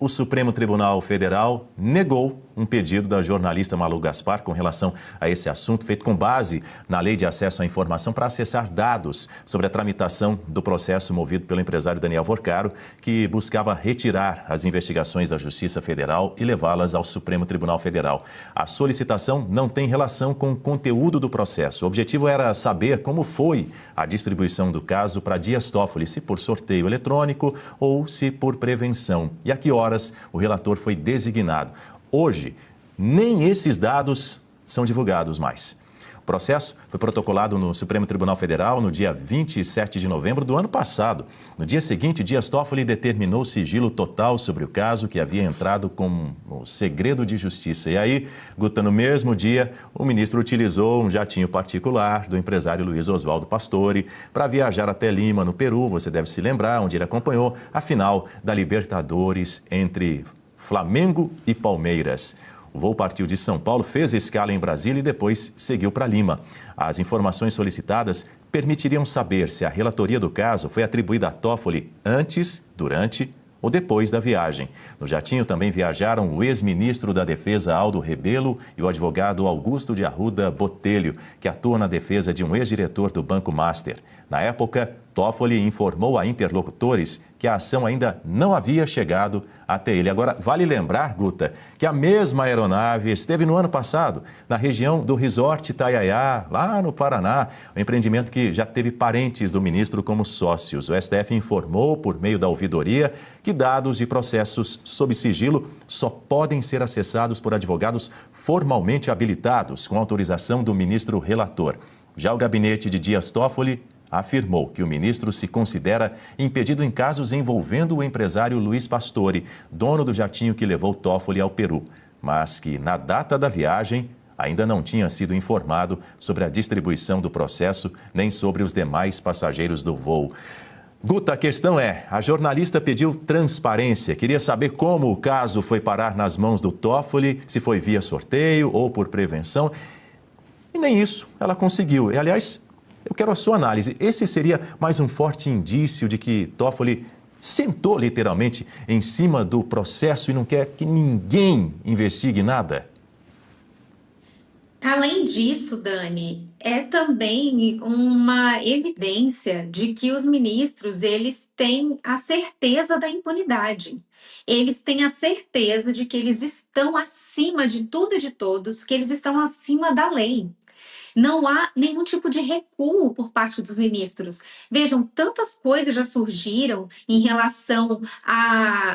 o Supremo Tribunal Federal negou um pedido da jornalista Malu Gaspar com relação a esse assunto, feito com base na Lei de Acesso à Informação para acessar dados sobre a tramitação do processo movido pelo empresário Daniel Vorcaro, que buscava retirar as investigações da Justiça Federal e levá-las ao Supremo Tribunal Federal. A solicitação não tem relação com o conteúdo do processo. O objetivo era saber como foi a distribuição do caso para Dias Toffoli, se por sorteio eletrônico ou se por prevenção, e a que horas o relator foi designado. Hoje, nem esses dados são divulgados mais. O processo foi protocolado no Supremo Tribunal Federal no dia 27 de novembro do ano passado. No dia seguinte, Dias Toffoli determinou sigilo total sobre o caso, que havia entrado com o segredo de justiça. E aí, Guta, no mesmo dia, o ministro utilizou um jatinho particular do empresário Luiz Oswaldo Pastore para viajar até Lima, no Peru. Você deve se lembrar, onde ele acompanhou a final da Libertadores entre Flamengo e Palmeiras. O voo partiu de São Paulo, fez escala em Brasília e depois seguiu para Lima. As informações solicitadas permitiriam saber se a relatoria do caso foi atribuída a Toffoli antes, durante ou depois da viagem. No jatinho também viajaram o ex-ministro da Defesa Aldo Rebelo e o advogado Augusto de Arruda Botelho, que atua na defesa de um ex-diretor do Banco Master. Na época, Toffoli informou a interlocutores que a ação ainda não havia chegado até ele. Agora, vale lembrar, Guta, que a mesma aeronave esteve no ano passado na região do Resort Itaiaiá, lá no Paraná, um empreendimento que já teve parentes do ministro como sócios. O STF informou, por meio da ouvidoria, que dados de processos sob sigilo só podem ser acessados por advogados formalmente habilitados, com autorização do ministro relator. Já o gabinete de Dias Toffoli afirmou que o ministro se considera impedido em casos envolvendo o empresário Luiz Pastore, dono do jatinho que levou Toffoli ao Peru, mas que na data da viagem ainda não tinha sido informado sobre a distribuição do processo nem sobre os demais passageiros do voo. Guta, a questão é, a jornalista pediu transparência, queria saber como o caso foi parar nas mãos do Toffoli, se foi via sorteio ou por prevenção, e nem isso ela conseguiu. E, aliás, eu quero a sua análise. Esse seria mais um forte indício de que Toffoli sentou literalmente em cima do processo e não quer que ninguém investigue nada? Além disso, Dani, é também uma evidência de que os ministros, eles têm a certeza da impunidade. Eles têm a certeza de que eles estão acima de tudo e de todos, que eles estão acima da lei. Não há nenhum tipo de recuo por parte dos ministros. Vejam, tantas coisas já surgiram em relação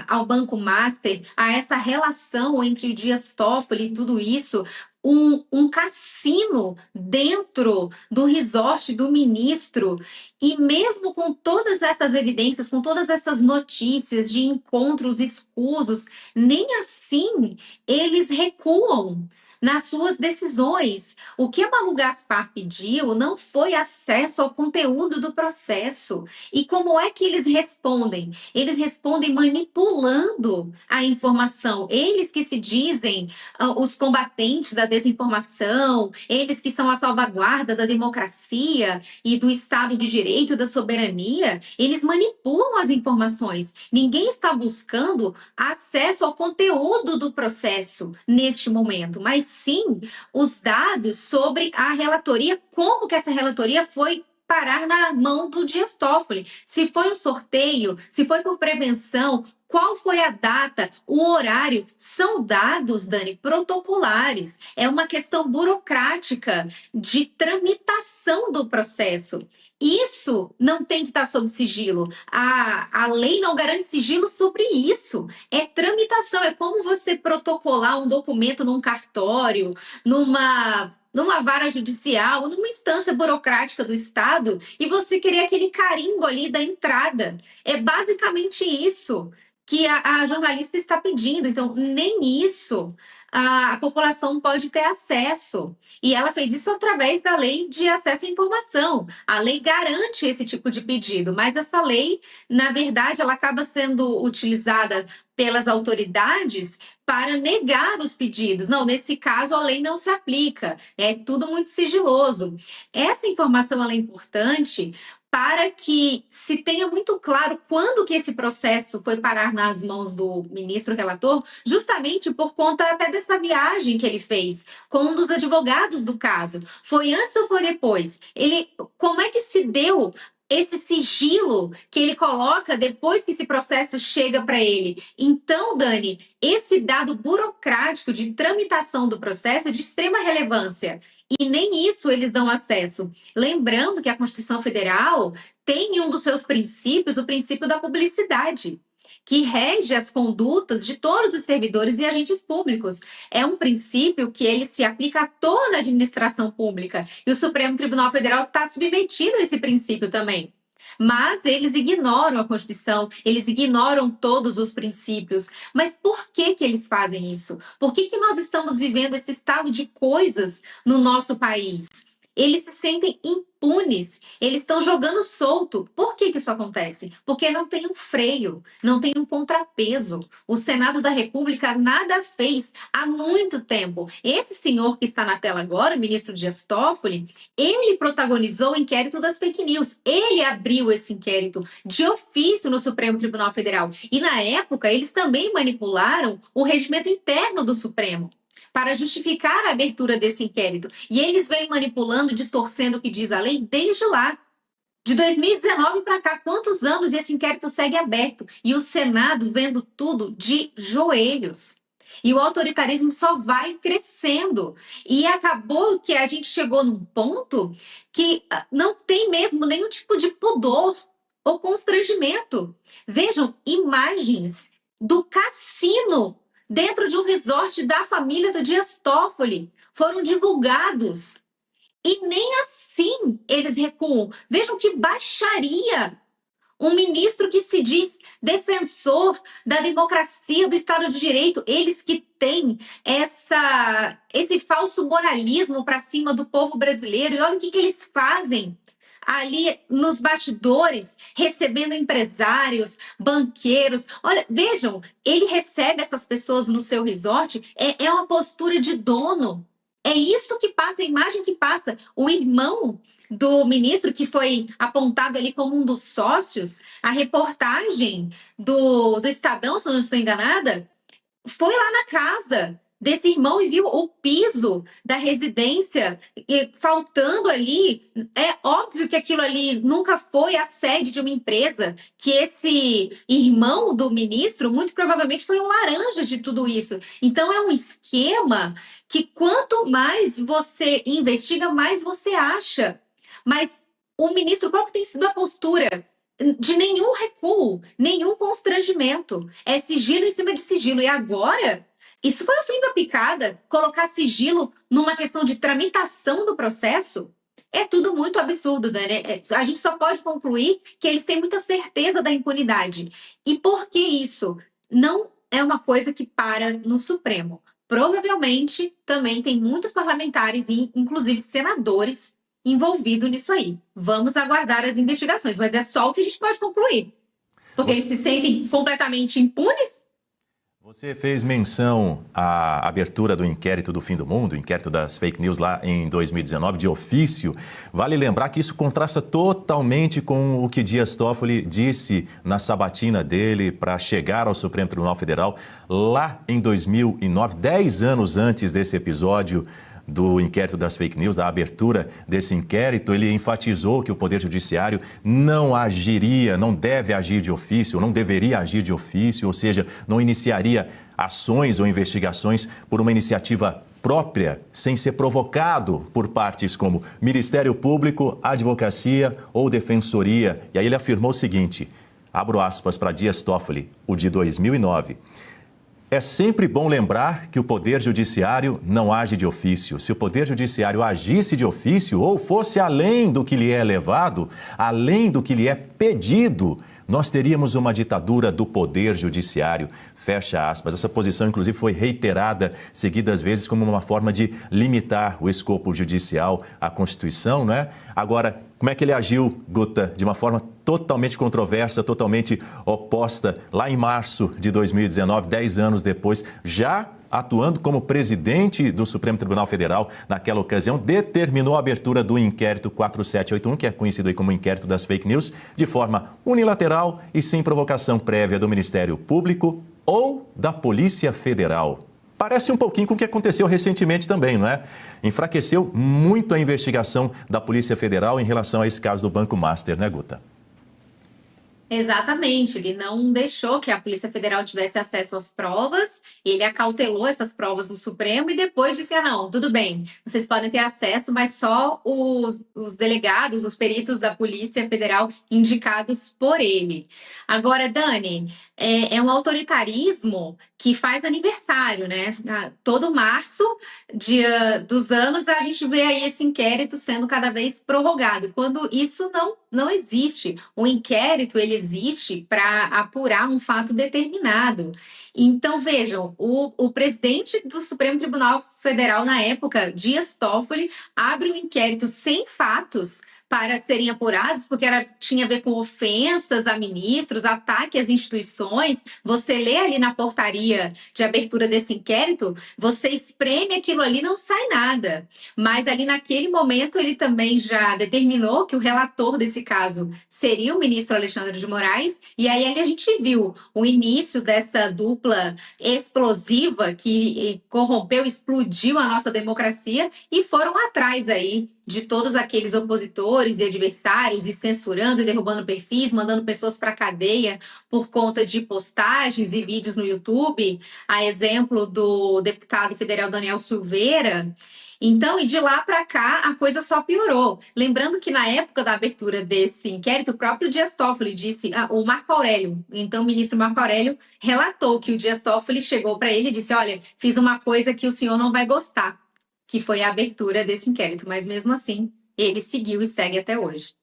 ao Banco Master, a essa relação entre Dias Toffoli e tudo isso, um cassino dentro do resort do ministro, e mesmo com todas essas evidências, com todas essas notícias de encontros escusos, nem assim eles recuam nas suas decisões. O que a Malu Gaspar pediu não foi acesso ao conteúdo do processo. E como é que eles respondem? Eles respondem manipulando a informação. Eles que se dizem os combatentes da desinformação, eles que são a salvaguarda da democracia e do Estado de Direito, da soberania, eles manipulam as informações. Ninguém está buscando acesso ao conteúdo do processo neste momento, mas sim os dados sobre a relatoria, como que essa relatoria foi parar na mão do Dias Toffoli. Se foi um sorteio, se foi por prevenção, qual foi a data, o horário, são dados, Dani, protocolares. É uma questão burocrática de tramitação do processo. Isso não tem que estar sob sigilo. A lei não garante sigilo sobre isso. É tramitação, é como você protocolar um documento num cartório, numa vara judicial, numa instância burocrática do Estado, e você querer aquele carimbo ali da entrada. É basicamente isso que a jornalista está pedindo. Então, nem isso a população pode ter acesso. E ela fez isso através da lei de acesso à informação. A lei garante esse tipo de pedido, mas essa lei, na verdade, ela acaba sendo utilizada pelas autoridades para negar os pedidos. Não, nesse caso, a lei não se aplica. É tudo muito sigiloso. Essa informação ela é importante para que se tenha muito claro quando que esse processo foi parar nas mãos do ministro relator, justamente por conta até dessa viagem que ele fez com um dos advogados do caso. Foi antes ou foi depois? Como é que se deu esse sigilo que ele coloca depois que esse processo chega para ele? Então, Dani, esse dado burocrático de tramitação do processo é de extrema relevância. E nem isso eles dão acesso. Lembrando que a Constituição Federal tem em um dos seus princípios o princípio da publicidade, que rege as condutas de todos os servidores e agentes públicos. É um princípio que ele se aplica a toda a administração pública. E o Supremo Tribunal Federal está submetido a esse princípio também. Mas eles ignoram a Constituição, eles ignoram todos os princípios. Mas por que que eles fazem isso? Por que que nós estamos vivendo esse estado de coisas no nosso país? Eles se sentem impunes, eles estão jogando solto. Por que que isso acontece? Porque não tem um freio, não tem um contrapeso. O Senado da República nada fez há muito tempo. Esse senhor que está na tela agora, o ministro Dias Toffoli, ele protagonizou o inquérito das fake news. Ele abriu esse inquérito de ofício no Supremo Tribunal Federal. E na época, eles também manipularam o regimento interno do Supremo para justificar a abertura desse inquérito. E eles vêm manipulando, distorcendo o que diz a lei desde lá. De 2019 para cá, quantos anos esse inquérito segue aberto? E o Senado vendo tudo de joelhos. E o autoritarismo só vai crescendo. E acabou que a gente chegou num ponto que não tem mesmo nenhum tipo de pudor ou constrangimento. Vejam imagens do cassino dentro de um resort da família do Dias Toffoli. Foram divulgados. E nem assim eles recuam. Vejam que baixaria! Um ministro que se diz defensor da democracia, do Estado de Direito, eles que têm esse falso moralismo para cima do povo brasileiro. E olha o que eles fazem ali nos bastidores, recebendo empresários, banqueiros. Olha, vejam, ele recebe essas pessoas no seu resort, é uma postura de dono. É isso que passa, a imagem que passa. O irmão do ministro, que foi apontado ali como um dos sócios, a reportagem do Estadão, se eu não estou enganada, foi lá na casa desse irmão e viu o piso da residência faltando ali. É óbvio que aquilo ali nunca foi a sede de uma empresa, que esse irmão do ministro muito provavelmente foi um laranja de tudo isso. Então é um esquema que quanto mais você investiga, mais você acha. Mas o ministro, qual que tem sido a postura? De nenhum recuo, nenhum constrangimento. É sigilo em cima de sigilo. E agora, isso foi o fim da picada. Colocar sigilo numa questão de tramitação do processo é tudo muito absurdo, Dani. A gente só pode concluir que eles têm muita certeza da impunidade. E por que isso? Não é uma coisa que para no Supremo. Provavelmente também tem muitos parlamentares e inclusive senadores envolvidos nisso aí. Vamos aguardar as investigações, mas é só o que a gente pode concluir. Porque eles se sentem completamente impunes. Você fez menção à abertura do inquérito do fim do mundo, o inquérito das fake news lá em 2019, de ofício. Vale lembrar que isso contrasta totalmente com o que Dias Toffoli disse na sabatina dele para chegar ao Supremo Tribunal Federal lá em 2009, 10 anos antes desse episódio do inquérito das fake news, da abertura desse inquérito. Ele enfatizou que o Poder Judiciário não agiria, não deve agir de ofício, não deveria agir de ofício, ou seja, não iniciaria ações ou investigações por uma iniciativa própria, sem ser provocado por partes como Ministério Público, Advocacia ou Defensoria. E aí ele afirmou o seguinte, abro aspas para Dias Toffoli, o de 2009. É sempre bom lembrar que o Poder Judiciário não age de ofício. Se o Poder Judiciário agisse de ofício ou fosse além do que lhe é levado, além do que lhe é pedido, nós teríamos uma ditadura do Poder Judiciário. Fecha aspas. Essa posição, inclusive, foi reiterada seguidas vezes como uma forma de limitar o escopo judicial à Constituição, não é? Agora, como é que ele agiu, Guta, de uma forma totalmente controversa, totalmente oposta, lá em março de 2019, 10 anos depois, já atuando como presidente do Supremo Tribunal Federal, naquela ocasião, determinou a abertura do inquérito 4781, que é conhecido aí como inquérito das fake news, de forma unilateral e sem provocação prévia do Ministério Público ou da Polícia Federal. Parece um pouquinho com o que aconteceu recentemente também, não é? Enfraqueceu muito a investigação da Polícia Federal em relação a esse caso do Banco Master, né, Guta? Exatamente, ele não deixou que a Polícia Federal tivesse acesso às provas, ele acautelou essas provas no Supremo e depois disse: ah, não, tudo bem, vocês podem ter acesso, mas só os delegados, os peritos da Polícia Federal indicados por ele. Agora, Dani, é um autoritarismo que faz aniversário, né? Todo março dos anos a gente vê aí esse inquérito sendo cada vez prorrogado, quando isso não existe. O inquérito, ele existe para apurar um fato determinado. Então, vejam, o presidente do Supremo Tribunal Federal, na época, Dias Toffoli, abre um inquérito sem fatos para serem apurados, porque tinha a ver com ofensas a ministros, ataque às instituições. Você lê ali na portaria de abertura desse inquérito, você espreme aquilo ali, não sai nada. Mas ali naquele momento ele também já determinou que o relator desse caso seria o ministro Alexandre de Moraes, e aí ali a gente viu o início dessa dupla explosiva que corrompeu, explodiu a nossa democracia, e foram atrás aí de todos aqueles opositores e adversários, e censurando e derrubando perfis, mandando pessoas para a cadeia por conta de postagens e vídeos no YouTube, a exemplo do deputado federal Daniel Silveira. Então, e de lá para cá, a coisa só piorou. Lembrando que na época da abertura desse inquérito, o próprio Dias Toffoli disse, o Marco Aurélio, então o ministro Marco Aurélio, relatou que o Dias Toffoli chegou para ele e disse: olha, fiz uma coisa que o senhor não vai gostar, que foi a abertura desse inquérito, mas mesmo assim, ele seguiu e segue até hoje.